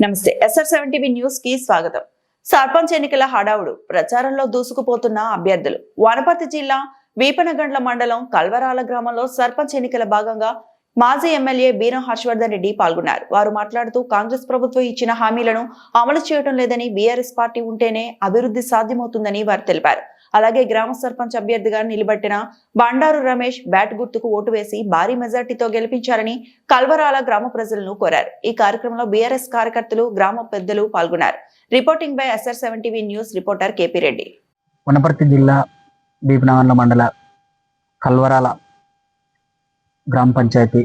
నమస్తే SR7 news కి స్వాగతం. సర్పంచ్ ఎన్నికల హడావుడు ప్రచారంలో దూసుకుపోతున్న అభ్యర్థులు. వనపర్తి జిల్లా వీపనగండ్ల మండలం కల్వరాల గ్రామంలో సర్పంచ్ ఎన్నికల భాగంగా మాజీ ఎమ్మెల్యే బీరం హర్షవర్ధన్ రెడ్డి పాల్గొన్నారు. వారు మాట్లాడుతూ కాంగ్రెస్ ప్రభుత్వం ఇచ్చిన హామీలను అమలు చేయడం లేదని, బీఆర్ఎస్ పార్టీ ఉంటేనే అభివృద్ధి సాధ్యమవుతుందని వారు తెలిపారు. అలాగే గ్రామ సర్పంచ్ అభ్యర్థిగా నిలబెట్టిన బండారు రమేష్ బ్యాట్ గుర్తుకు ఓటు వేసి భారీ మెజార్టీతో గెలిపించారని కల్వరాల గ్రామ ప్రజలను కోరారు. ఈ కార్యక్రమంలో బీఆర్ఎస్ కార్యకర్తలు, గ్రామ పెద్దలు పాల్గొన్నారు. Reporting by SR7 news reporter KP Reddy. Wanaparthy జిల్లా వీపనగండ్ల మండల కల్వరాల గ్రామ పంచాయతీ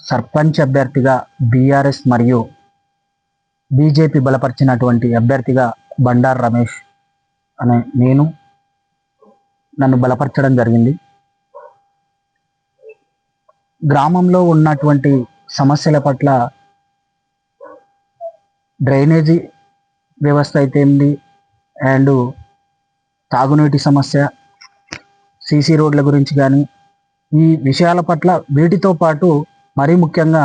సర్పంచ్ అభ్యర్థిగా బీఆర్ఎస్ మరియు బీజేపీ బలపరిచినటువంటి అభ్యర్థిగా బండారు రమేష్ అనే నన్ను బలపరచడం జరిగింది. గ్రామంలో ఉన్నటువంటి సమస్యల పట్ల డ్రైనేజీ వ్యవస్థ అయితే ఏంటి, అండ్ తాగునీటి సమస్య, సీసీ రోడ్ల గురించి కానీ ఈ విషయాల పట్ల, వీటితో పాటు మరీ ముఖ్యంగా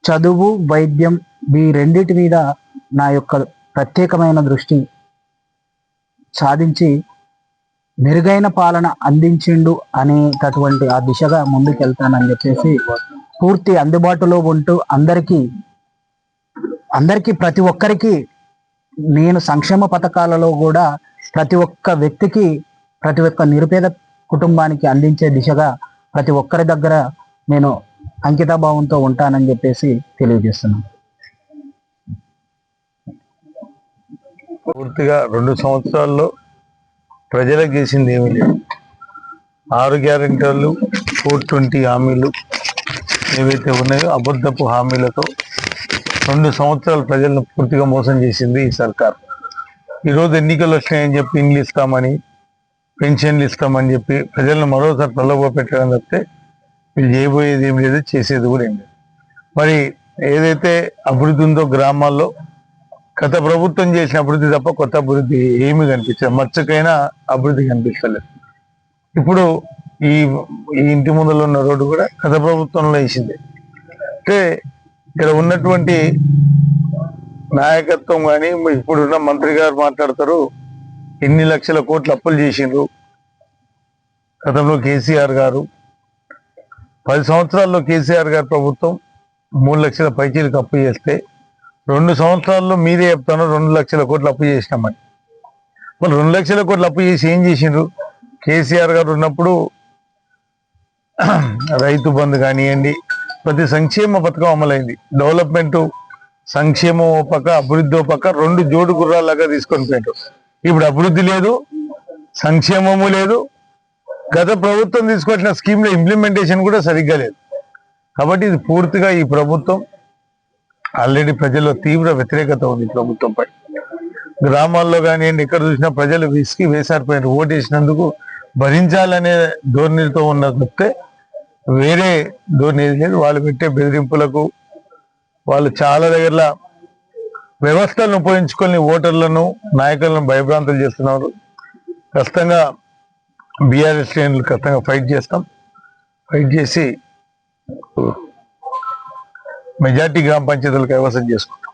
చదువు, వైద్యం, ఈ రెండింటి మీద నా యొక్క ప్రత్యేకమైన దృష్టి సాధించి మెరుగైన పాలన అందించిండు అనేటటువంటి ఆ దిశగా ముందుకెళ్తానని చెప్పేసి, పూర్తి అందుబాటులో ఉంటూ అందరికీ ప్రతి ఒక్కరికి నేను సంక్షేమ పథకాలలో కూడా ప్రతి ఒక్క వ్యక్తికి, ప్రతి ఒక్క నిరుపేద కుటుంబానికి అందించే దిశగా ప్రతి ఒక్కరి దగ్గర నేను అంకితభావంతో ఉంటానని చెప్పేసి తెలియజేస్తున్నాను. పూర్తిగా 2 సంవత్సరాల్లో ప్రజలకు చేసింది ఏమీ లేదు. 6 గ్యారెంటీలు, 420 హామీలు ఏవైతే ఉన్నాయో అబద్ధపు హామీలతో 2 సంవత్సరాలు ప్రజలను పూర్తిగా మోసం చేసింది ఈ సర్కార్. ఈరోజు ఎన్నికలు వచ్చినాయని చెప్పి ఇండ్లు ఇస్తామని, పెన్షన్లు ఇస్తామని చెప్పి ప్రజలను మరోసారి ప్రలోభ పెట్టడం తప్పితే వీళ్ళు చేయబోయేది ఏం లేదు, చేసేది కూడా ఏం లేదు. మరి ఏదైతే అభివృద్ధి ఉందో గ్రామాల్లో, గత ప్రభుత్వం చేసిన అభివృద్ధి తప్ప కొత్త అభివృద్ధి ఏమీ కనిపించదు. మచ్చకైనా అభివృద్ధి కనిపించలేదు. ఇప్పుడు ఈ ఇంటి ముందర ఉన్న రోడ్డు కూడా గత ప్రభుత్వంలో వేసింది. అంటే ఇక్కడ ఉన్నటువంటి నాయకత్వం కానీ, ఇప్పుడున్న మంత్రి గారు మాట్లాడతారు, ఎన్ని లక్షల కోట్ల అప్పులు చేసిండ్రు. గతంలో కేసీఆర్ గారు 10 సంవత్సరాల్లో కేసీఆర్ గారి ప్రభుత్వం 3 లక్షల పైచీలకు అప్పు చేస్తే 2 సంవత్సరాల్లో మీరే చెప్తాను 2 లక్షల కోట్లు అప్పు చేసినామని. మరి 2 లక్షల కోట్లు అప్పు చేసి ఏం చేసిండ్రు? కేసీఆర్ గారు ఉన్నప్పుడు రైతు బంధు కానివ్వండి, ప్రతి సంక్షేమ పథకం అమలైంది. డెవలప్మెంట్, సంక్షేమం పక్క, అభివృద్ధి పక్క 2 జోడు గుర్రాలాగా తీసుకొని పోయారు. ఇప్పుడు అభివృద్ధి లేదు, సంక్షేమము లేదు. గత ప్రభుత్వం తీసుకొచ్చిన స్కీమ్ల ఇంప్లిమెంటేషన్ కూడా సరిగ్గా లేదు. కాబట్టి ఇది పూర్తిగా ఈ ప్రభుత్వం, ఆల్రెడీ ప్రజల్లో తీవ్ర వ్యతిరేకత ఉంది ప్రభుత్వంపై. గ్రామాల్లో కానివ్వండి, ఎక్కడ చూసినా ప్రజలు విసిగి వేసారిపోయినారు. ఓటేసినందుకు భరించాలనే ధోరణితో ఉన్న తప్పితే వేరే ధోరణి లేదు. వాళ్ళు పెట్టే బెదిరింపులకు, వాళ్ళు చాలా దగ్గర వ్యవస్థలను ఉపయోగించుకొని ఓటర్లను, నాయకులను భయభ్రాంతులు చేస్తున్నారు. ఖచ్చితంగా బీఆర్ఎస్ శ్రేణులు ఖచ్చితంగా ఫైట్ చేస్తాం. ఫైట్ చేసి మెజార్టీ గ్రామ పంచాయతీలకు కైవసం చేసుకుంటాం.